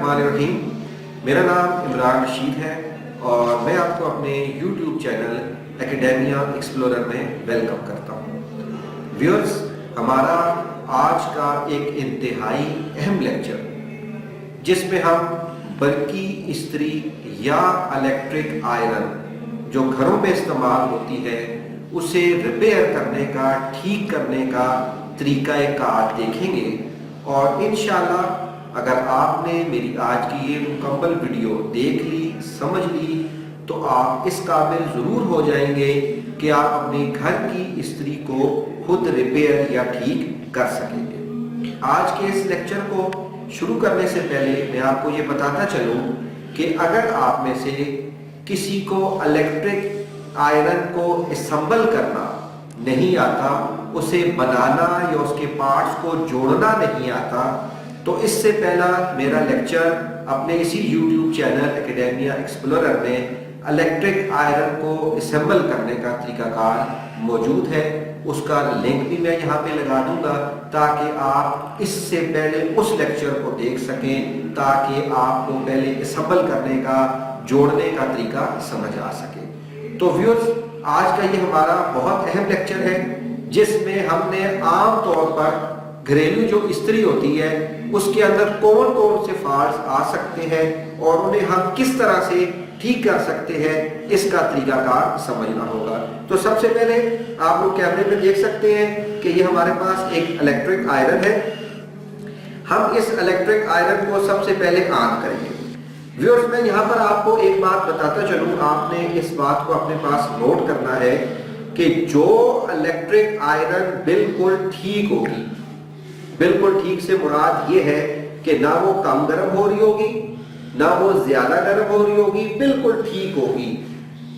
बिस्मिल्लाहिर्रहमानिर्रहीम। मेरा नाम इमरान रशीद है और मैं आपको अपने YouTube चैनल एकेडेमिया एक्सप्लोरर में वेलकम करता हूँ। व्यूअर्स, हमारा आज का एक इंतहाई अहम लेक्चर जिसमें हम बल्कि इस्त्री या इलेक्ट्रिक आयरन जो घरों में इस्तेमाल होती है उसे रिपेयर करने का, ठीक करने का तरीक़ाकार देखेंगे। और इंशाअल्लाह अगर आपने मेरी आज की ये मुकम्मल वीडियो देख ली, समझ ली, तो आप इस काबिल ज़रूर हो जाएंगे कि आप अपने घर की इस्त्री को खुद रिपेयर या ठीक कर सकेंगे। आज के इस लेक्चर को शुरू करने से पहले मैं आपको ये बताता चलूँ कि अगर आप में से किसी को इलेक्ट्रिक आयरन को असम्बल करना नहीं आता, उसे बनाना या उसके पार्ट्स को जोड़ना नहीं आता, तो इससे पहला मेरा लेक्चर अपने इसी YouTube चैनल एकेडेमिया एक्सप्लोरर में इलेक्ट्रिक आयरन को असेंबल करने का तरीकाकार मौजूद है। उसका लिंक भी मैं यहाँ पे लगा दूंगा ताकि आप इससे पहले उस लेक्चर को देख सकें, ताकि आपको पहले असेंबल करने का, जोड़ने का तरीका समझ आ सके। तो व्यूअर्स, आज का ये हमारा बहुत अहम लेक्चर है जिसमें हमने आम तौर पर घरेलू जो इस्त्री होती है उसके अंदर कौन कौन से फॉल्ट्स आ सकते हैं और उन्हें हम किस तरह से ठीक कर सकते हैं, इसका तरीकाकार समझना होगा। तो सबसे पहले आप लोग कैमरे में देख सकते हैं कि ये हमारे पास एक इलेक्ट्रिक आयरन है। हम इस इलेक्ट्रिक आयरन को सबसे पहले ऑन करेंगे। व्यूअर्स, मैं यहाँ पर आपको एक बात बताता चलूँ, आपने इस बात को अपने पास नोट करना है कि जो इलेक्ट्रिक आयरन बिल्कुल ठीक होगी, बिल्कुल ठीक से मुराद ये है कि ना वो कम गर्म हो रही होगी, ना वो ज्यादा गर्म हो रही होगी, बिल्कुल ठीक होगी।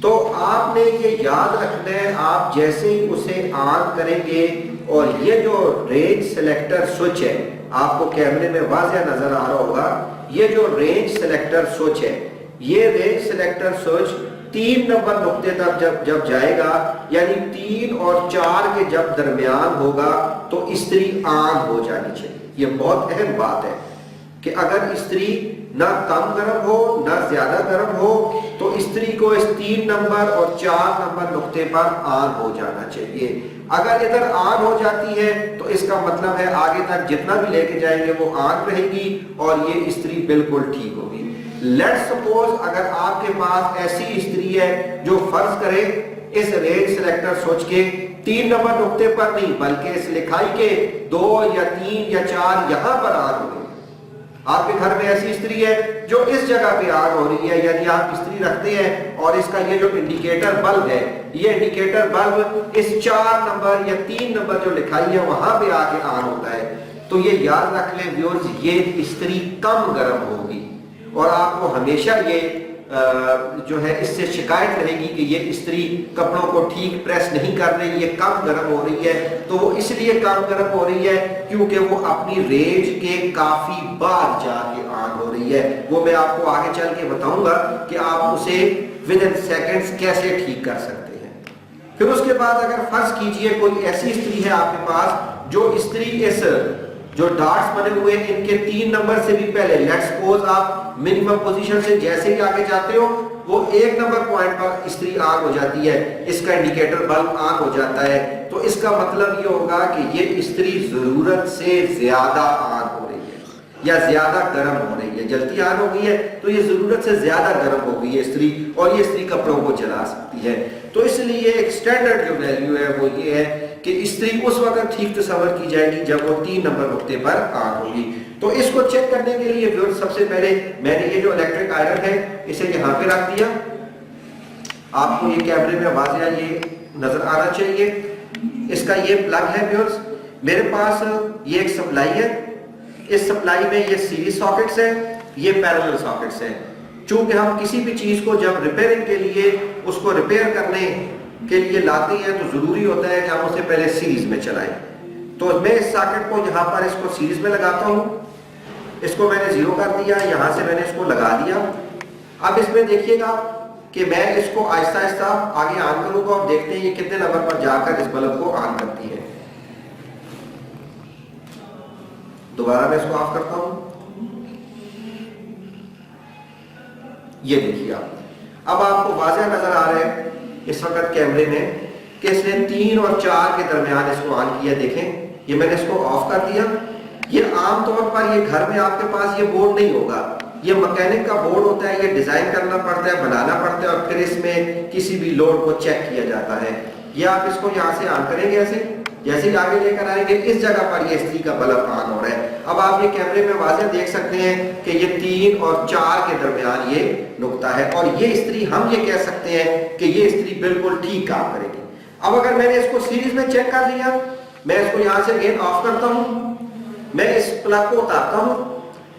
तो आपने ये याद रखना है, आप जैसे ही उसे ऑन करेंगे और ये जो रेंज सेलेक्टर स्विच है, आपको कैमरे में वाज़ेह नजर आ रहा होगा, ये जो रेंज सेलेक्टर स्विच है, ये रेंज सेलेक्टर स्विच 3 नंबर नुक्ते तक जब जाएगा, यानी 3 और 4 के जब दरमियान होगा, तो इस्त्री ऑन हो जानी चाहिए। ये बहुत अहम बात है कि अगर इस्त्री ना कम गर्म हो ना ज्यादा गर्म हो, तो इस्त्री को इस 3 नंबर और 4 नंबर नुक्ते पर ऑन हो जाना चाहिए। अगर इधर ऑन हो जाती है तो इसका मतलब है आगे तक जितना भी लेके जाएंगे वो ऑन रहेगी और ये इस्त्री बिल्कुल ठीक होगी। लेट्स सपोज अगर आपके पास ऐसी इस्त्री है जो फर्ज करे इस रेंज सेलेक्टर स्विच के 3 नंबर नुक्ते पर नहीं, बल्कि इस लिखाई के 2 या 3 या 4 यहां पर ऑन हो रही है। आपके घर में ऐसी इस्त्री है जो इस जगह पे ऑन हो रही है, यानी आप इस्त्री रखते हैं और इसका ये जो इंडिकेटर बल्ब है, ये इंडिकेटर बल्ब इस 4 नंबर या 3 नंबर जो लिखाई है वहां पे आके ऑन होता है। तो ये याद रख लें व्यूअर्स, ये इस्त्री कम गर्म होगी और आपको हमेशा ये जो है इससे शिकायत रहेगी कि ये इस्त्री कपड़ों को ठीक प्रेस नहीं कर रही, ये कम गर्म हो रही है। तो वो इसलिए कम गर्म हो रही है क्योंकि वो अपनी रेंज के काफी बाद जाके ऑन हो रही है। वो मैं आपको आगे चल के बताऊंगा कि आप उसे विद इन सेकेंड्स कैसे ठीक कर सकते हैं। फिर उसके बाद अगर फर्ज कीजिए कोई ऐसी इस्त्री है आपके पास जो इस्त्री इस जो डॉट्स बने हुए इनके 3 नंबर से भी पहले, लेट्स सपोज आप मिनिमम पोजीशन से जैसे ही आगे जाते हो वो 1 नंबर पॉइंट पर इस्त्री ऑन हो जाती है, इसका इंडिकेटर बल्ब ऑन हो जाता है, तो इसका मतलब ये होगा कि ये इस्त्री जरूरत से ज्यादा ऑन हो रही है या ज्यादा गर्म हो रही है। जल्दी ऑन हो गई है तो ये जरूरत से ज्यादा गर्म हो गई है इस्त्री, और ये इस्त्री कपड़ों को जला सकती है। तो इसलिए एक स्टैंडर्ड जो वैल्यू है वो ये है कि इस्त्री उस वक्त ठीक तस्वर की जाएगी जब वो 3 नंबर नुक्ते पर ऑन होगी। तो इसको चेक करने के लिए व्यूअर्स, सबसे पहले मैंने ये जो इलेक्ट्रिक आयरन है इसे यहाँ पे रख दिया। आपको ये कैमरे में वाज़ेह ये नजर आना चाहिए। इसका ये प्लग है व्यूअर्स, मेरे पास ये एक सप्लाई है, इस सप्लाई में ये सीरीज सॉकेट्स है, ये पैरेलल सॉकेट्स है। चूंकि हम किसी भी चीज को जब रिपेयरिंग के लिए उसको रिपेयर करने के लिए लाते हैं तो जरूरी होता है कि हम उसे पहले सीरीज में चलाएं। तो मैं इस सॉकेट को यहाँ पर इसको सीरीज में लगाता हूँ, इसको मैंने 0 कर दिया, यहाँ से मैंने इसको लगा दिया। अब इसमें देखिएगा कि मैं इसको आहिस्ता आहिस्ता आगे ऑन करूंगा और देखते हैं ये कितने नंबर पर जाकर इस बल्ब को ऑन करती है। दोबारा मैं इसको ऑफ करता हूं। ये देखिए आप, अब आपको वाज़ेह नजर आ रहा है इस वक्त कैमरे में कि इसने 3 और 4 के दरमियान इसको ऑन किया। देखें ये मैंने इसको ऑफ कर दिया। ये आमतौर पर ये घर में आपके पास ये बोर्ड नहीं होगा, ये मैकेनिक का बोर्ड होता है, ये डिजाइन करना पड़ता है, बनाना पड़ता है और फिर इसमें किसी भी लोड को चेक किया जाता है। ये आप इसको यहाँ से ऑन करेंगे ऐसे, जैसे ही आगे लेकर आएंगे इस जगह पर ये इस्त्री का बल्ब ऑन हो रहा है। अब आप ये कैमरे में वाज़ेह देख सकते हैं कि ये 3 और 4 के दरमियान ये नुक्ता है और ये इस्त्री हम ये कह सकते हैं कि ये इस्त्री बिल्कुल ठीक काम करेगी। अब अगर मैंने इसको सीरीज में चेक कर लिया, मैं इसको यहाँ से अगेन ऑफ करता हूँ, मैं इस प्लग को उतारता हूँ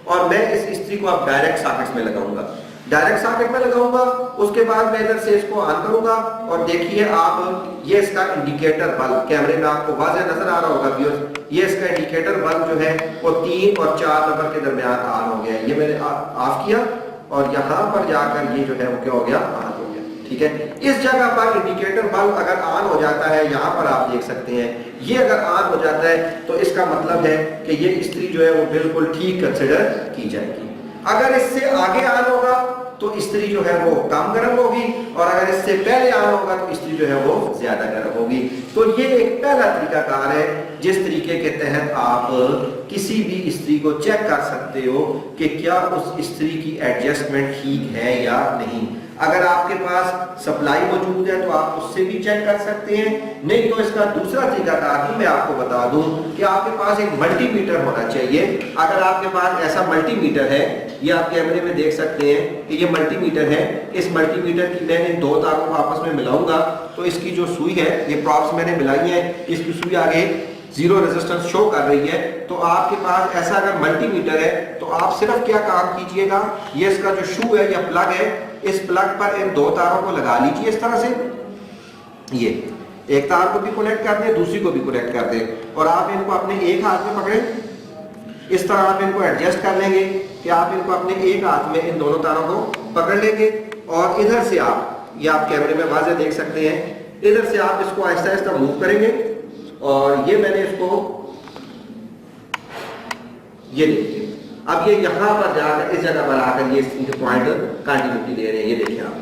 और मैं इस इस्त्री को अब डायरेक्ट सॉकेट में लगाऊंगा, डायरेक्ट सॉकेट में लगाऊंगा। उसके बाद मैं इधर से इसको ऑन करूंगा और देखिए आप ये इसका इंडिकेटर बल्ब कैमरे में आपको वाज़ेह नजर आ रहा होगा व्यूअर्स, ये इसका इंडिकेटर बल्ब जो है वो 3 और 4 नंबर के दरमियान ऑन हो गया। ये मैंने ऑफ किया और यहाँ पर जाकर ये जो है वो क्या हो गया, ऑन हो गया। ठीक है, इस जगह पर इंडिकेटर बल्ब अगर ऑन हो जाता है, यहाँ पर आप देख सकते हैं ये अगर ऑन हो जाता है तो इसका मतलब है कि ये इस्त्री जो है वो बिल्कुल ठीक कंसिडर की जाएगी। अगर इससे आगे ऑन होगा तो इस्त्री जो है वो कम गर्म होगी और अगर इससे पहले ऑन होगा तो इस्त्री जो है वो ज्यादा गर्म होगी। तो ये एक पहला तरीकाकार है जिस तरीके के तहत आप किसी भी इस्त्री को चेक कर सकते हो कि क्या उस इस्त्री की एडजस्टमेंट ठीक है या नहीं। अगर आपके पास सप्लाई मौजूद है तो आप उससे भी चेक कर सकते हैं, नहीं तो इसका दूसरा तरीकाकार मैं आपको बता दूं कि आपके पास एक मल्टीमीटर होना चाहिए। अगर आपके पास ऐसा मल्टीमीटर है, ये आप कैमरे में देख सकते हैं कि ये मल्टीमीटर है, इस मल्टीमीटर की मैंने 2 तारों को आपस में मिलाऊंगा तो इसकी जो सुई है, ये प्रॉप्स मैंने मिलाई है, इसकी सुई आगे 0 रेजिस्टेंस शो कर रही है। तो आपके पास ऐसा अगर मल्टीमीटर है तो आप सिर्फ क्या काम कीजिएगा, ये इसका जो शू है या प्लग है, इस प्लग पर इन 2 तारों को लगा लीजिए इस तरह से। ये एक तार को भी कनेक्ट कर दें, दूसरी को भी कनेक्ट कर दें और आप इनको अपने एक हाथ में पकड़ें। इस तरह आप इनको एडजस्ट कर लेंगे कि आप इनको अपने एक हाथ में इन दोनों तारों को पकड़ लेंगे और इधर से आप, ये आप कैमरे में वाज़ेह देख सकते हैं, इधर से आप इसको आहिस्ता आहिस्ता मूव करेंगे और ये मैंने इसको, ये देखिए अब ये यहाँ पर जाकर इस जगह पर आकर ये इनके पॉइंट कंटिन्यूटी दे रहे हैं। ये देखिए आप,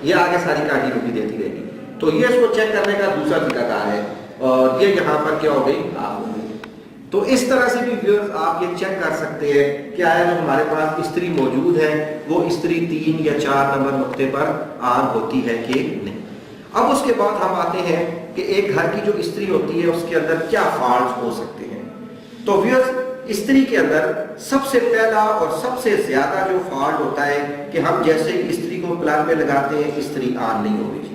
ये आगे सारी कंटिन्यूटी देती रहेगी। तो ये इसको चेक करने का दूसरा तरीकाकार है और ये यहाँ पर क्या हो गई, ऑफ हो गई। तो इस तरह से भी व्यूअर्स आप ये चेक कर सकते हैं कि आया जो हमारे पास इस्त्री मौजूद है वो इस्त्री 3 या 4 नंबर नुक्ते पर ऑन होती है कि नहीं। अब उसके बाद हम आते हैं कि एक घर की जो इस्त्री होती है उसके अंदर क्या फॉल्ट हो सकते हैं। तो व्यूअर्स इस्त्री के अंदर सबसे पहला और सबसे ज्यादा जो फॉल्ट होता है कि हम जैसे इस्त्री को प्लग में लगाते हैं इस्त्री ऑन नहीं हो रही,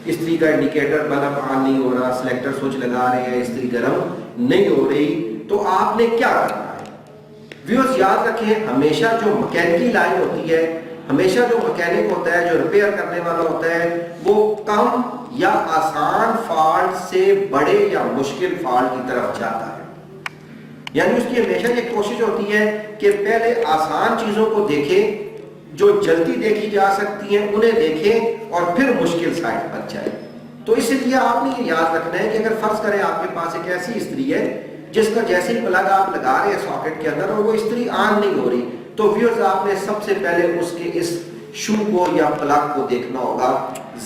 इस्त्री का इंडिकेटर बल्ब ऑन नहीं हो रहा, सिलेक्टर स्विच लगा रहे हैं, इस्त्री गर्म नहीं हो रही। तो आपने क्या करना है व्यूअर्स, याद रखें हमेशा जो मैकेनिकल लाइन होती है, हमेशा जो मैकेनिक होता है, जो रिपेयर करने वाला होता है, वो कम या आसान फॉल्ट से बड़े या मुश्किल फॉल्ट की तरफ जाता है। यानी उसकी हमेशा ये कोशिश होती है कि पहले आसान चीजों को देखें, जो जल्दी देखी जा सकती हैं उन्हें देखें और फिर मुश्किल साइड पर जाए। तो इसलिए आपने ये याद रखना है कि अगर फर्ज करें आपके पास एक ऐसी इस्त्री है जिसका जैसे ही प्लग आप लगा रहे हैं सॉकेट के अंदर और वो इस्त्री ऑन नहीं हो रही, तो व्यूअर्स आपने सबसे पहले उसके इस शू को या प्लग को देखना होगा।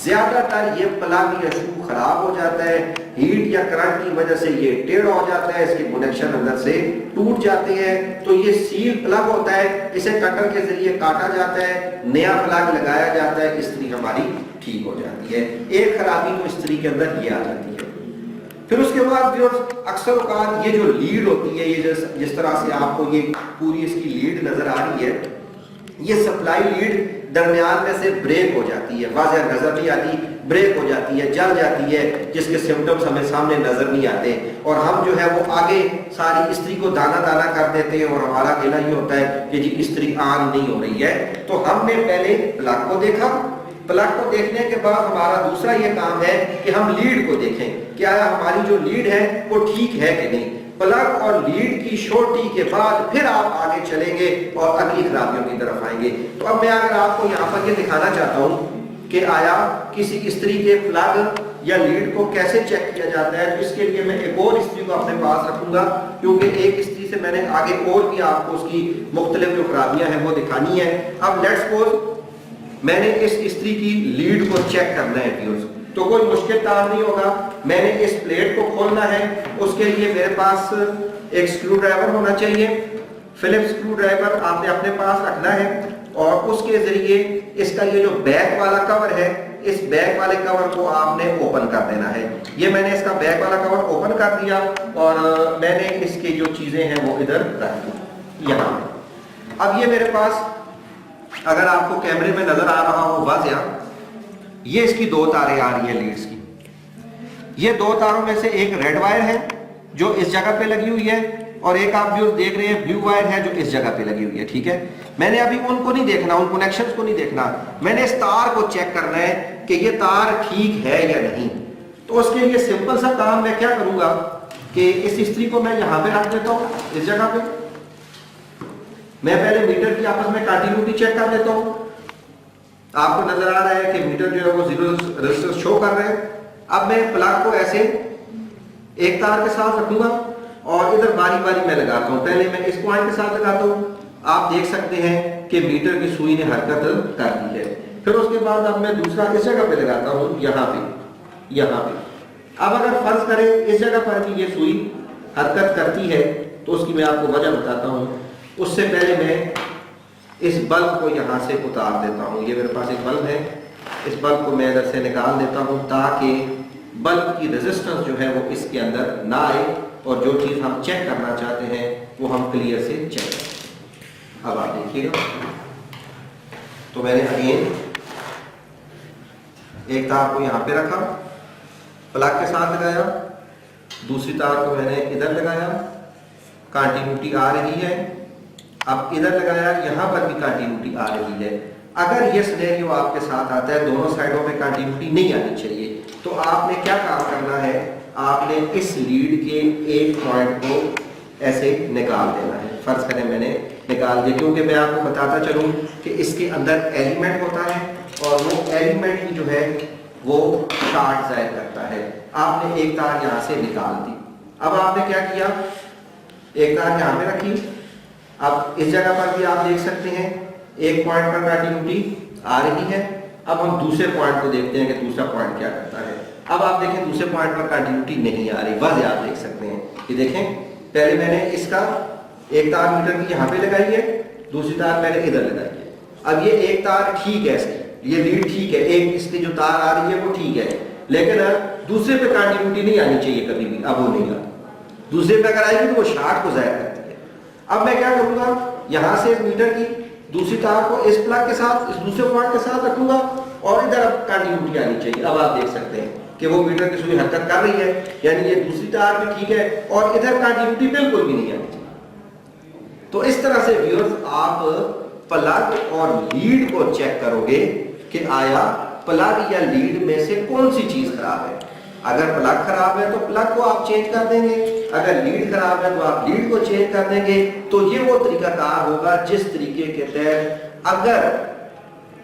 ज्यादातर ये प्लग या शू खराब हो जाता है, हीट या करंट की वजह से ये टेढ़ा हो जाता है, इसके कनेक्शन अंदर से टूट जाते हैं। तो ये सील प्लग होता है, इसे कटर के जरिए काटा जाता है, नया प्लग लगाया जाता है, इस्त्री हमारी ठीक हो जाती है। एक खराबी तो इस्त्री के अंदर ये आ जाती है। फिर उसके बाद अक्सर औकात ये जो लीड होती है, ये जिस तरह से आपको ये पूरी इसकी लीड नजर आ रही है, ये सप्लाई लीड दरमियान में से ब्रेक हो जाती है, वाज़ेह नजर नहीं आती, ब्रेक हो जाती है, जल जाती है, जिसके सिम्टम्स हमें सामने नजर नहीं आते और हम जो है वो आगे सारी इस्त्री को दाना दाना कर देते हैं और हमारा कहना ये होता है कि जी इस्त्री ऑन नहीं हो रही है। तो हमने पहले प्लग को देखा, प्लग को देखने के बाद हमारा दूसरा ये काम है कि हम लीड को देखें, क्या हमारी जो लीड है वो ठीक है कि नहीं। प्लग और लीड की शॉर्टी के बाद फिर आप आगे चलेंगे और अगली खराबियों की तरफ आएंगे। तो अब मैं अगर आपको यहाँ पर ये दिखाना चाहता हूँ कि आया किसी इस्त्री के प्लग या लीड को कैसे चेक किया जाता है, तो इसके लिए मैं एक और इस्त्री को अपने पास रखूंगा, क्योंकि एक इस्त्री इस्त्री से मैंने आगे और भी आपको उसकी मुख्तलिफ जो खराबियां हैं वो दिखानी है। अब लेट्स सपोज मैंने इस इस्त्री की लीड को चेक करना है व्यूअर्स, तो कोई मुश्किल काम नहीं होगा। मैंने इस प्लेट को खोलना है, उसके लिए मेरे पास एक स्क्रू ड्राइवर होना चाहिए। फिलिप्स स्क्रू ड्राइवर आपने अपने पास रखना है और उसके जरिए इसका ये जो बैक वाला कवर है, इस बैक वाले कवर को आपने ओपन कर देना है। ये मैंने इसका बैक वाला कवर ओपन कर दिया और मैंने इसकी जो चीजें हैं वो इधर रख दी यहाँ पे। अब ये मेरे पास अगर आपको कैमरे में नजर आ रहा हो वाज़िया, ये इसकी दो तारें आ रही है लीड्स की। ये दो तारों में से एक रेड वायर है जो इस जगह पे लगी हुई है और एक आप जो देख रहे हैं ब्लू वायर है जो इस जगह पे लगी हुई है। ठीक है, मैंने अभी उनको नहीं देखना, उन कनेक्शंस को नहीं देखना, मैंने इस तार को चेक करना है कि ये तार ठीक है या नहीं। तो उसके लिए सिंपल सा काम मैं क्या करूंगा कि इस इस्त्री को मैं यहां पे रख देता हूं, इस जगह पे। मैं पहले मीटर की आपस में कंटिन्यूटी चेक कर देता हूं। आपको नजर आ रहा है कि मीटर जो है वो 0 रेजिस्टेंस शो कर रहे हैं। अब मैं प्लग को ऐसे एक तार के साथ रखूंगा और इधर बारी बारी में लगाता हूं। पहले मैं इस पॉइंट के साथ लगाता हूं, आप देख सकते हैं कि मीटर की सुई ने हरकत कर दी है। फिर उसके बाद अब मैं दूसरा इस जगह पे लगाता हूं, यहाँ पे। अब अगर फर्ज करें इस जगह पर भी ये सुई हरकत करती है तो उसकी मैं आपको वजह बताता हूं। उससे पहले मैं इस बल्ब को यहाँ से उतार देता हूँ। ये मेरे पास एक बल्ब है, इस बल्ब को मैं इधर से निकाल देता हूँ ताकि बल्ब की रेजिस्टेंस जो है वो इसके अंदर ना आए और जो चीज़ हम चेक करना चाहते हैं वो हम क्लियर से चेक करें। अब आप देखिएगा, तो मैंने अगेन एक तार को यहाँ पे रखा, प्लग के साथ लगाया, दूसरी तार को मैंने इधर लगाया, कंटिन्यूटी आ रही है। अब इधर लगाया, यहाँ पर भी कंटिन्यूटी आ रही है। अगर ये सिनेरियो आपके साथ आता है, दोनों साइडों पे कंटिन्यूटी नहीं आनी चाहिए, तो आपने क्या काम करना है, आपने इस लीड के एक पॉइंट को ऐसे निकाल देना है। फर्ज करें मैंने निकाल दिया, क्योंकि मैं आपको बताता चलूं कि इसके अंदर एलिमेंट होता है और वो एलिमेंट ही जो है वो शॉर्ट जाहिर करता है। आपने एक तार यहाँ से निकाल दी। अब आपने क्या किया, एक तार यहाँ पे रखी। अब इस जगह पर भी आप देख सकते हैं एक पॉइंट पर कंटिन्यूटी आ रही है। अब हम दूसरे पॉइंट को देखते हैं कि दूसरा पॉइंट क्या करता है। अब आप देखें दूसरे पॉइंट पर कंटिन्यूटी नहीं आ रही, वाज़ेह आप देख सकते हैं। ये देखें, पहले मैंने इसका एक तार मीटर की यहाँ पे लगाई है, दूसरी तार मैंने इधर लगाई है। अब ये एक तार ठीक है, इसकी ये लीड ठीक है, एक इसकी जो तार आ रही है वो ठीक है, लेकिन दूसरे पे कंटिन्यूटी नहीं आनी चाहिए कभी भी। अब वो नहीं आती, दूसरे पे अगर आएगी तो वो शॉर्ट को जाहिर करती है। अब मैं क्या करूँगा, यहाँ से मीटर की दूसरी तार को इस प्लग के साथ, इस दूसरे पॉइंट के साथ रखूंगा और इधर अब कंटिन्यूटी आनी चाहिए। अब आप देख सकते हैं कि वो मीटर की सुई हरकत कर रही है, यानी ये दूसरी तार भी ठीक है और इधर कंटिन्यूटी बिल्कुल भी नहीं आनी चाहिए। तो इस तरह से व्यूअर्स आप प्लग और लीड को चेक करोगे कि आया प्लग या लीड में से कौन सी चीज खराब है। अगर प्लग खराब है तो प्लग को आप चेंज कर देंगे, अगर लीड खराब है तो आप लीड को चेंज कर देंगे। तो ये वो तरीकाकार होगा जिस तरीके के तहत अगर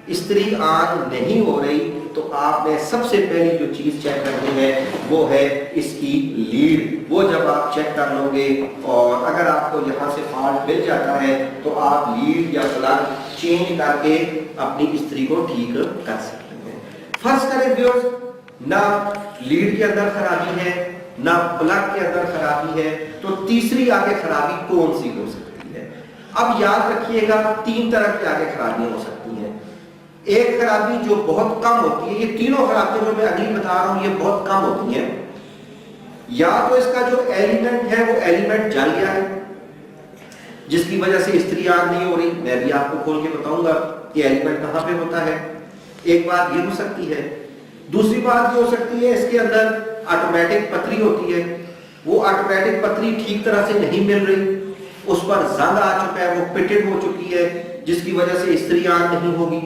इस्त्री ऑन नहीं हो रही तो आपने सबसे पहली जो चीज चेक करनी है वो है इसकी लीड। वो जब आप चेक कर लोगे और अगर आपको यहाँ से फॉल्ट मिल जाता है तो आप लीड या प्लग चेंज करके अपनी इस्त्री को ठीक कर सकते हैं। फर्स्ट करें व्यूअर्स, ना लीड के अंदर खराबी है ना प्लग के अंदर खराबी है, तो तीसरी आगे खराबी कौन सी हो सकती है। अब याद रखिएगा, तीन तरह की आगे खराबियां हो सकती हैं। एक खराबी जो बहुत कम होती है, ये तीनों खराबियां जो मैं अगली बता रहा हूं ये बहुत कम होती हैं। या तो इसका जो एलिमेंट है वो एलिमेंट जल गया है जिसकी वजह से इस्त्री ऑन नहीं हो रही। मैं भी आपको खोल के बताऊंगा कि एलिमेंट कहां पे होता है। एक बात ये हो सकती है। दूसरी बात ये हो सकती है इसके अंदर ऑटोमेटिक पतरी होती है, वो ऑटोमेटिक पतरी ठीक तरह से नहीं मिल रही, उस पर जंग आ चुका है, वो पिटेड हो चुकी है जिसकी वजह से इस्त्री ऑन नहीं होगी।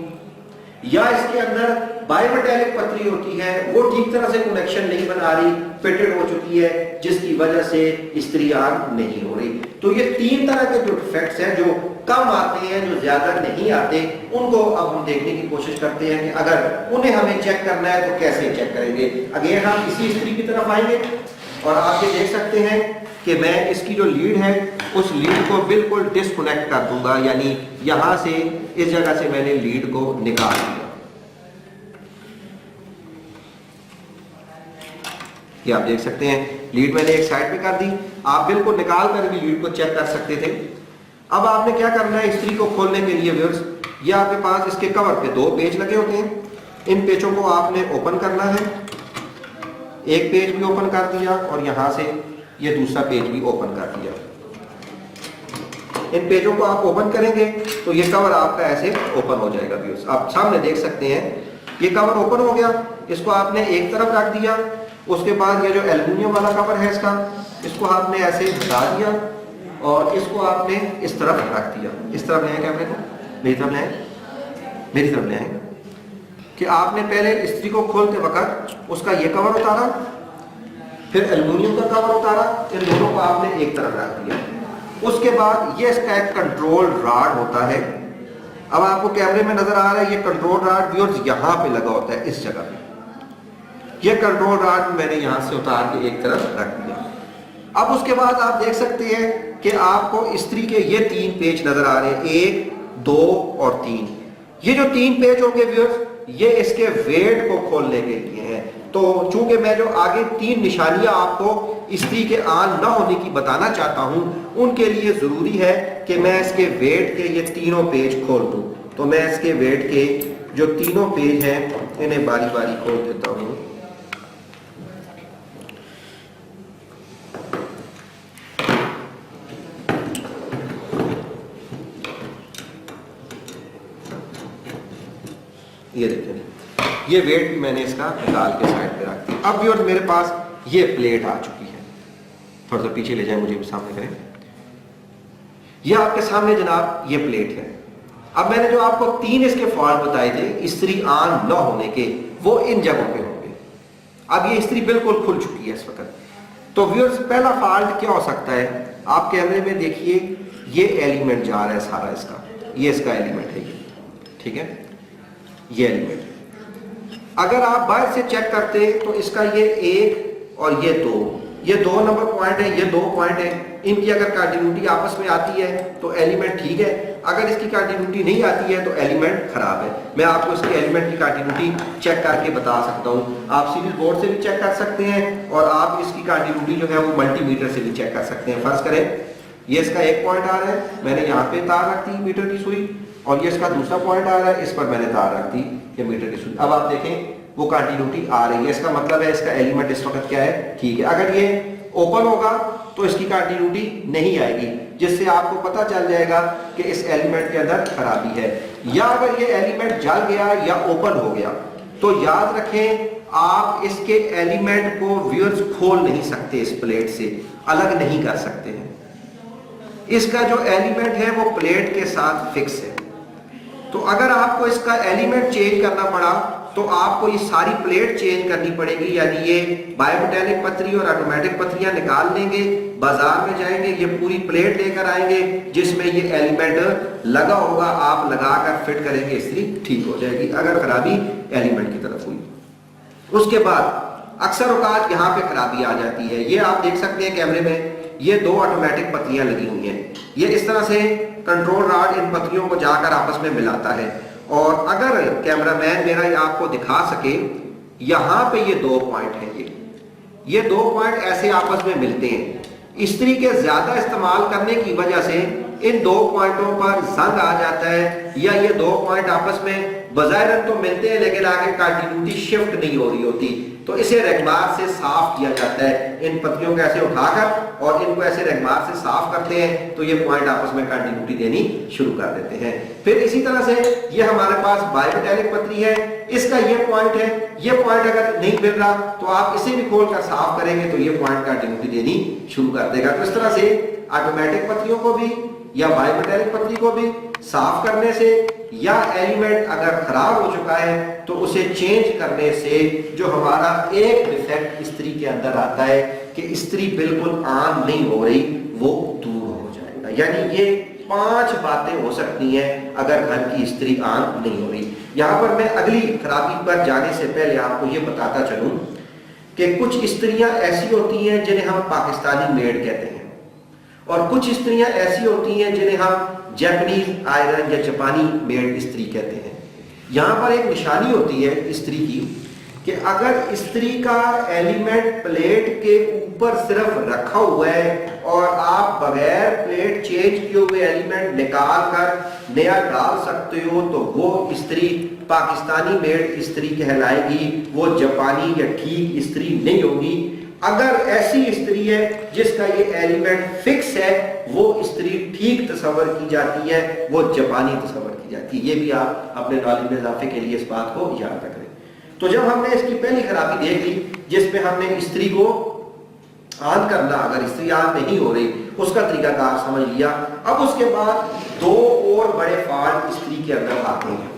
या इसके अंदर बायोमेटेलिक पतरी होती है, वो ठीक तरह से कनेक्शन नहीं बना रही, फिटेड हो चुकी है जिसकी वजह से इस्त्री ऑन नहीं हो रही। तो ये तीन तरह के जो डिफेक्ट्स हैं जो कम आते हैं, जो ज्यादा नहीं आते, उनको अब हम देखने की कोशिश करते हैं कि अगर उन्हें हमें चेक करना है तो कैसे चेक करेंगे। अगेन हम इसी इस्त्री की तरफ आएंगे और आप ये देख सकते हैं कि मैं इसकी जो लीड है उस लीड को बिल्कुल डिस्कनेक्ट कर दूंगा, यानी यहां से इस जगह से मैंने लीड को निकाल दिया। ये आप देख सकते हैं लीड मैंने एक साइड पे कर दी। आप बिल्कुल निकाल कर भी लीड को चेक कर सकते थे। अब आपने क्या करना है, इस्त्री को खोलने के लिए व्यूअर्स, ये आपके पास इसके कवर पे 2 पेज लगे होते हैं। इन पेजों को आपने ओपन करना है। एक पेज भी ओपन कर दिया और यहां से ये दूसरा पेज भी ओपन कर दिया। इन पेजों को आप ओपन करेंगे तो ये कवर आपका ऐसे ओपन हो जाएगा व्यूअर्स। आप सामने देख सकते हैं ये कवर ओपन हो गया। इसको आपने एक तरफ रख दिया। उसके बाद ये जो एल्युमिनियम वाला कवर है इसको आपने ऐसे हटा दिया और इसको आपने इस तरफ रख दिया। इस तरफ ले आए कैमरे को, मेरी तरफ ले आए, मेरी तरफ ले आए कि आपने पहले इस्त्री को खोलते वक्त उसका ये कवर उतारा, फिर एल्युमिनियम का कवर उतारा, इन दोनों को आपने एक तरफ रख दिया। उसके बाद ये इसका एक कंट्रोल रॉड होता है। अब आपको कैमरे में नजर आ रहा है ये कंट्रोल रॉड व्यूअर्स यहां पे लगा होता है, इस जगह पे। ये कंट्रोल रॉड मैंने यहां से उतार के एक तरफ रख दिया। अब उसके बाद आप देख सकते हैं कि आपको इस्त्री के ये 3 पेज नजर आ रहे हैं, 1, 2 और 3। ये जो 3 पेज होंगे व्यूअर्स, ये इसके वेट को खोलने के लिए हैं। तो चूंकि मैं जो आगे 3 निशानियां आपको इस्त्री के ऑन न होने की बताना चाहता हूं, उनके लिए जरूरी है कि मैं इसके वेट के ये तीनों पेज खोल दूं। तो मैं इसके वेट के जो तीनों पेज हैं इन्हें बारी बारी खोल देता हूं। ये देखें, ये वेट भी मैंने इसका निकाल के साइड पे रख दिया। अब व्यूअर्स मेरे पास ये प्लेट आ चुकी है। थोड़ा सा पीछे ले जाए, मुझे भी सामने करें। ये आपके सामने जनाब ये प्लेट है। अब मैंने जो आपको 3 इसके फॉल्ट बताए थे इस्त्री ऑन न होने के, वो इन जगहों पे होंगे। अब ये इस्त्री बिल्कुल खुल चुकी है इस वक्त। तो व्यूअर्स पहला फॉल्ट क्या हो सकता है, आप कैमरे में देखिए ये एलिमेंट जा रहा है सारा इसका, ये इसका एलिमेंट है ये, ठीक है, ये एलिमेंट। अगर आप बाहर से चेक करते तो इसका ये 1 और ये 2, ये 2 नंबर पॉइंट है, ये 2 पॉइंट है। इनकी अगर कंटिन्यूटी आपस में आती है तो एलिमेंट ठीक है, अगर इसकी कंटिन्यूटी नहीं आती है तो एलिमेंट खराब है। मैं आपको इसकी एलिमेंट की कंटिन्यूटी चेक करके बता सकता हूँ। आप सीरीज बोर्ड से भी चेक कर सकते हैं और आप इसकी कंटिन्यूटी जो है वो मल्टीमीटर से भी चेक कर सकते हैं। फर्ज करें ये इसका 1 पॉइंट आ रहा है, मैंने यहाँ पे तार रख दी मीटर की सुई, और ये इसका दूसरा पॉइंट आ रहा है, इस पर मैंने तार रख दी ये मीटर की सुई। अब आप देखें वो कंटिन्यूटी आ रही है, इसका मतलब है इसका एलिमेंट इस वक्त क्या है, ठीक है। अगर ये ओपन होगा तो इसकी कंटिन्यूटी नहीं आएगी, जिससे आपको पता चल जाएगा कि इस एलिमेंट के अंदर खराबी है। या अगर ये एलिमेंट जल गया या ओपन हो गया तो याद रखें आप इसके एलिमेंट को व्यूअर्स खोल नहीं सकते, इस प्लेट से अलग नहीं कर सकते हैं। इसका जो एलिमेंट है वो प्लेट के साथ फिक्स है। तो अगर आपको इसका एलिमेंट चेंज करना पड़ा तो आपको ये सारी प्लेट चेंज करनी पड़ेगी, यानी ये बायोमेटालिक पत्थरी और ऑटोमेटिक पत्थरियां निकाल लेंगे, बाजार में जाएंगे, ये पूरी प्लेट लेकर आएंगे जिसमें ये एलिमेंट लगा होगा, आप लगाकर फिट करेंगे, इस्त्री ठीक हो जाएगी अगर खराबी एलिमेंट की तरफ हुई। उसके बाद अक्सर औकात यहाँ पे खराबी आ जाती है। ये आप देख सकते हैं कैमरे में ये 2 ऑटोमेटिक पत्तियां लगी हुई हैं। ये इस तरह से कंट्रोल रॉड इन पत्तियों को जाकर आपस में मिलाता है, और अगर कैमरामैन मेरा ये आपको दिखा सके, यहां पे ये 2 पॉइंट हैं, ये 2 पॉइंट ऐसे आपस में मिलते हैं। इस्त्री के ज्यादा इस्तेमाल करने की वजह से इन 2 पॉइंटों पर जंग आ जाता है, या ये 2 पॉइंट आपस में बज़ाहिर तो मिलते हैं लेकिन आगे कंटिन्यूटी शिफ्ट नहीं हो रही होती। तो इसे रेगमार से साफ किया जाता है। इन पत्तियों को ऐसे उठाकर और इनको ऐसे रेगमार से साफ करते हैं तो ये पॉइंट आपस में कंटिन्यूटी देनी शुरू कर देते हैं। फिर इसी तरह से ये हमारे पास बायोमेटालिक पत्ती है, इसका ये पॉइंट है, ये पॉइंट अगर नहीं मिल रहा तो आप इसे भी खोलकर साफ करेंगे तो ये पॉइंट कंटिन्यूटी देनी शुरू कर देगा। तो इस तरह से ऑटोमेटिक पत्तियों को भी या बायोमेटालिक पत्ती को भी साफ करने से, या एलिमेंट अगर खराब हो चुका है तो उसे चेंज करने से जो हमारा एक डिफेक्ट इस्त्री के अंदर आता है कि इस्त्री बिल्कुल ऑन नहीं हो रही, वो दूर हो जाएगा। यानी ये 5 बातें हो सकती हैं अगर घर की इस्त्री ऑन नहीं हो रही। यहां पर मैं अगली खराबी पर जाने से पहले आपको ये बताता चलूं कि कुछ इस्त्रियां ऐसी होती हैं जिन्हें हम पाकिस्तानी मेड कहते हैं, और कुछ स्त्रियां ऐसी होती हैं जिन्हें हम जैपनीज आयरन या जापानी मेड स्त्री कहते हैं। यहाँ पर एक निशानी होती है स्त्री की कि अगर स्त्री का एलिमेंट प्लेट के ऊपर सिर्फ रखा हुआ है और आप बगैर प्लेट चेंज किए हुए एलिमेंट निकाल कर नया डाल सकते हो तो वो स्त्री पाकिस्तानी मेड स्त्री कहलाएगी, वो जापानी या ठीक स्त्री नहीं होगी। अगर ऐसी स्त्री है जिसका ये एलिमेंट फिक्स है वो स्त्री ठीक तस्वर की जाती है, वो जापानी तस्वर की जाती है। ये भी आप अपने नॉलेज में इजाफे के लिए इस बात को याद रख लें। तो जब हमने इसकी पहली खराबी देख ली जिसमें हमने स्त्री को ऑन करना, अगर स्त्री ऑन नहीं हो रही उसका तरीकाकार समझ लिया, अब उसके बाद दो और बड़े फॉल्ट स्त्री के अंदर आते हैं।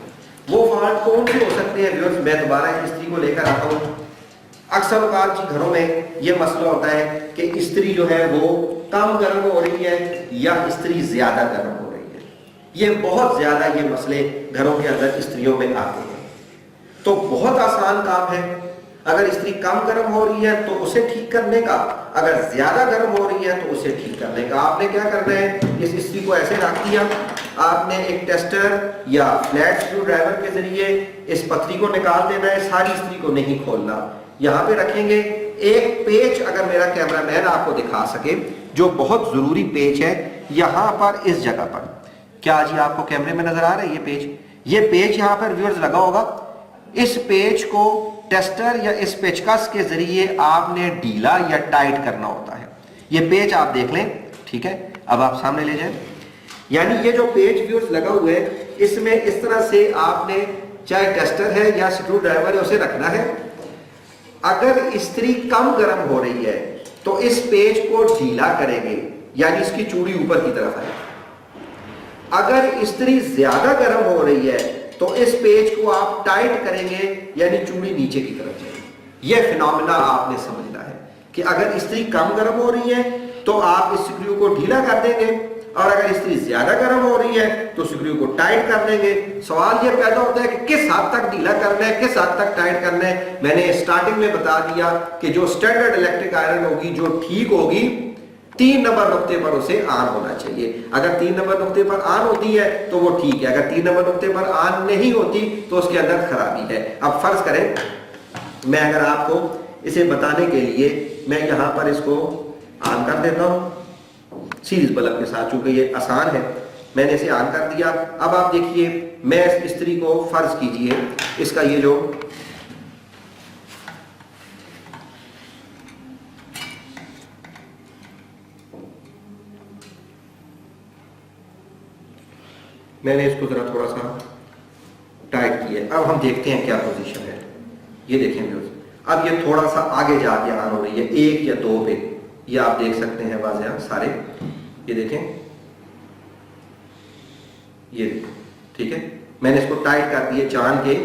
वो फॉल्ट कौन से हो सकते हैं व्यूअर्स, मैं दोबारा स्त्री को लेकर आता हूँ। अक्सर औकात जी घरों में ये मसला होता है कि स्त्री जो है वो कम गर्म हो रही है या स्त्री ज्यादा गर्म हो रही है। ये बहुत ज्यादा ये मसले घरों के अंदर स्त्रियों में आते हैं। तो बहुत आसान काम है, अगर स्त्री कम गर्म हो रही है तो उसे ठीक करने का, अगर ज्यादा गर्म हो रही है तो उसे ठीक करने का। आपने क्या करना है, इस स्त्री को ऐसे रख दिया, आपने एक टेस्टर या फ्लैट स्क्रू ड्राइवर के जरिए इस पथरी को निकाल देना है, सारी स्त्री को नहीं खोलना। यहाँ पे रखेंगे एक पेच, अगर मेरा कैमरामैन आपको दिखा सके, जो बहुत जरूरी पेच है यहाँ पर इस जगह पर। क्या जी आपको कैमरे में नजर आ रहा है ये पेच? ये पेच यहाँ पर व्यूअर्स लगा होगा। इस पेच को टेस्टर या इस पेचकस के जरिए आपने ढीला या टाइट करना होता है। ये पेच आप देख लें, ठीक है, अब आप सामने ले जाएं। यानी ये जो पेच व्यूअर्स लगा हुआ है इसमें इस तरह से आपने, चाहे टेस्टर है या स्क्रू ड्राइवर है, उसे रखना है। अगर स्त्री कम गर्म हो रही है तो इस पेच को ढीला करेंगे, यानी इसकी चूड़ी ऊपर की तरफ है। अगर स्त्री ज्यादा गर्म हो रही है तो इस पेच को आप टाइट करेंगे, यानी चूड़ी नीचे की तरफ जाएगी। यह फिनोमेना आपने समझना है कि अगर स्त्री कम गर्म हो रही है तो आप इस स्क्रू को ढीला कर देंगे, और अगर स्त्री ज्यादा गर्म हो रही है तो स्क्रू को टाइट कर देंगे। सवाल यह पैदा होता है कि किस हद तक ढीला करना है, किस हद तक टाइट करना है। मैंने स्टार्टिंग में बता दिया कि जो स्टैंडर्ड इलेक्ट्रिक आयरन होगी, जो ठीक होगी, 3 नंबर नुक्ते पर उसे ऑन होना चाहिए। अगर 3 नंबर नुक्ते पर ऑन होती है तो वो ठीक है, अगर 3 नंबर नुक्ते पर ऑन नहीं होती तो उसके अंदर खराबी है। अब फर्ज करें मैं अगर आपको इसे बताने के लिए मैं यहां पर इसको ऑन कर देता हूं सीरीज बल्ब के साथ, चूंकि ये आसान है, मैंने इसे ऑन कर दिया। अब आप देखिए, मैं इस स्त्री को, फर्ज कीजिए इसका ये जो मैंने इसको जरा थोड़ा सा टाइट किया। अब हम देखते हैं क्या पोजीशन है। ये देखें व्यूअर्स, अब ये थोड़ा सा आगे जाके ऑन हो रही है, 1 या 2 पे, ये आप देख सकते हैं वाज़ेह सारे। ये देखें, ये ठीक है, मैंने इसको टाइट कर दिया जान के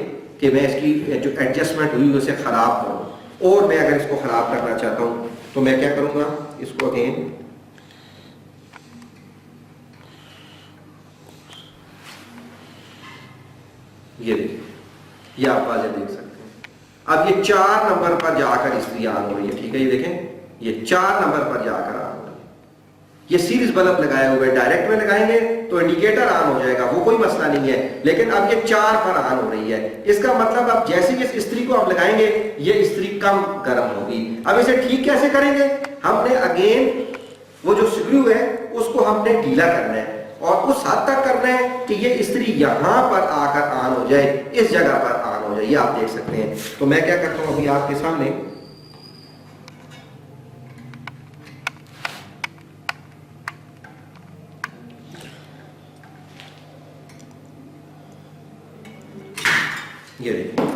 कि मैं इसकी जो एडजस्टमेंट हुई उसे खराब करूं, और मैं अगर इसको खराब करना चाहता हूं तो मैं क्या करूंगा, इसको अगेन ये देखिए, ये आप वाज़ेह देख सकते हैं। अब ये 4 नंबर पर जाकर स्त्री ऑन हो रही है, ठीक है, ये देखें, ये 4 नंबर पर जाकर ऑन हो रही है। ये सीरीज बल्ब लगाए हुए, डायरेक्ट में लगाएंगे तो इंडिकेटर ऑन हो जाएगा, वो कोई मसला नहीं है, लेकिन अब ये 4 पर ऑन हो रही है। इसका मतलब अब जैसे ही इस स्त्री को हम लगाएंगे ये स्त्री कम गर्म होगी। अब इसे ठीक कैसे करेंगे, हमने अगेन वो जो स्क्रू है उसको हमने ढीला करना है, और उस हद तक करना है कि ये स्त्री यहां पर आकर ऑन हो जाए, इस जगह पर ऑन हो जाए। ये आप देख सकते हैं। तो मैं क्या करता हूं अभी आपके सामने, ये देखिए,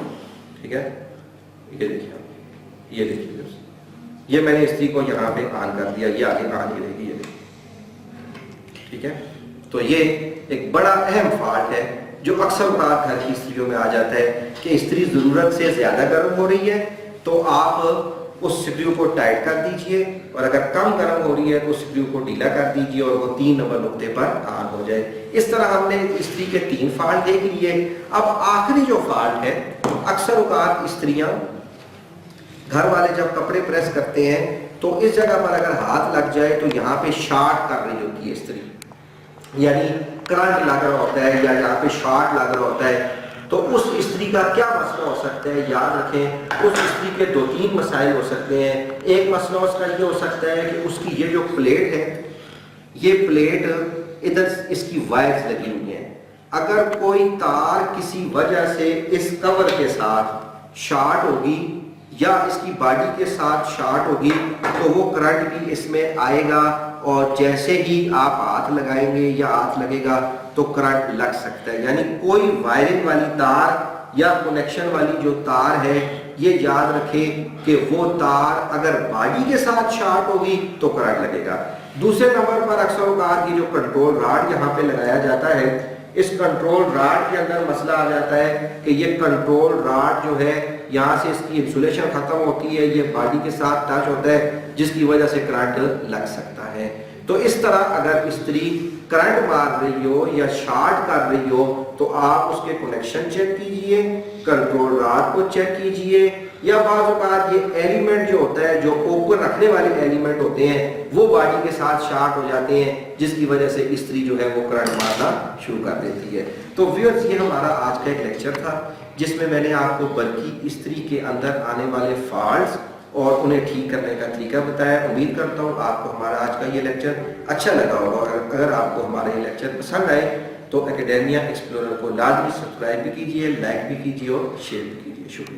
ठीक है, ये देखिए, ये देखिए, ये मैंने स्त्री को यहाँ पे ऑन कर दिया, ये आगे ऑन ही रहेगी, ये देखिए, ठीक है। तो ये एक बड़ा अहम फॉल्ट है जो अक्सर बात घर की स्त्रियों में आ जाता है कि स्त्री जरूरत से ज्यादा गर्म हो रही है तो आप उस स्क्रू को टाइट कर दीजिए, और अगर कम गर्म हो रही है तो स्क्रू को ढीला कर दीजिए और वो 3 नंबर नुक्ते पर ऑन हो जाए। इस तरह हमने स्त्री के 3 फॉल्ट देख लिए। अब आखिरी जो फॉल्ट है, अक्सर औकात स्त्रियां, घर वाले जब कपड़े प्रेस करते हैं तो इस जगह पर अगर हाथ लग जाए तो यहाँ पे शॉर्ट कर रही होती है स्त्री, यानी करंट लग रहा होता है या यहाँ पे शॉर्ट लग रहा होता है। तो उस स्त्री का क्या मसला हो सकता है, याद रखें उस स्त्री के 2-3 मसाइल हो सकते हैं। एक मसला उसका ये हो सकता है कि उसकी ये जो प्लेट है, ये प्लेट इधर इसकी वायर्स लगी हुई हैं, अगर कोई तार किसी वजह से इस कवर के साथ शॉर्ट होगी या इसकी बॉडी के साथ शॉर्ट होगी तो वो करंट भी इसमें आएगा, और जैसे ही आप हाथ लगाएंगे या हाथ लगेगा तो करंट लग सकता है। यानी कोई वायरिंग वाली तार या कनेक्शन वाली जो तार है, ये याद रखें कि वो तार अगर बॉडी के साथ शॉर्ट होगी तो करंट लगेगा। दूसरे नंबर पर अक्सर औकात की जो कंट्रोल रॉड यहाँ पे लगाया जाता है, इस कंट्रोल रॉड के अंदर मसला आ जाता है कि ये कंट्रोल रॉड जो है यहाँ से इसकी इंसुलेशन खत्म होती है, ये बॉडी के साथ टच होता है जिसकी वजह से करंट लग सकता है। तो इस तरह अगर स्त्री करंट मार रही हो या शॉर्ट कर रही हो तो आप उसके कनेक्शन चेक कीजिए, कंट्रोल रॉड को चेक कीजिए, या बाज़ औक़ात ये एलिमेंट जो होता है, जो ओपन रखने वाले एलिमेंट होते हैं, वो बॉडी के साथ शॉर्ट हो जाते हैं जिसकी वजह से स्त्री जो है वो करंट मारना शुरू कर देती है। तो व्यूअर्स, ये हमारा आज का एक लेक्चर था जिसमें मैंने आपको बल्कि स्त्री के अंदर आने वाले फॉल्ट्स और उन्हें ठीक करने का तरीका बताया। उम्मीद करता हूँ आपको हमारा आज का ये लेक्चर अच्छा लगा होगा, और अगर आपको हमारा ये लेक्चर पसंद आए तो एकेडेमिया एक्सप्लोरर को लाजमी सब्सक्राइब भी कीजिए, लाइक भी कीजिए और शेयर भी कीजिए। शुक्रिया।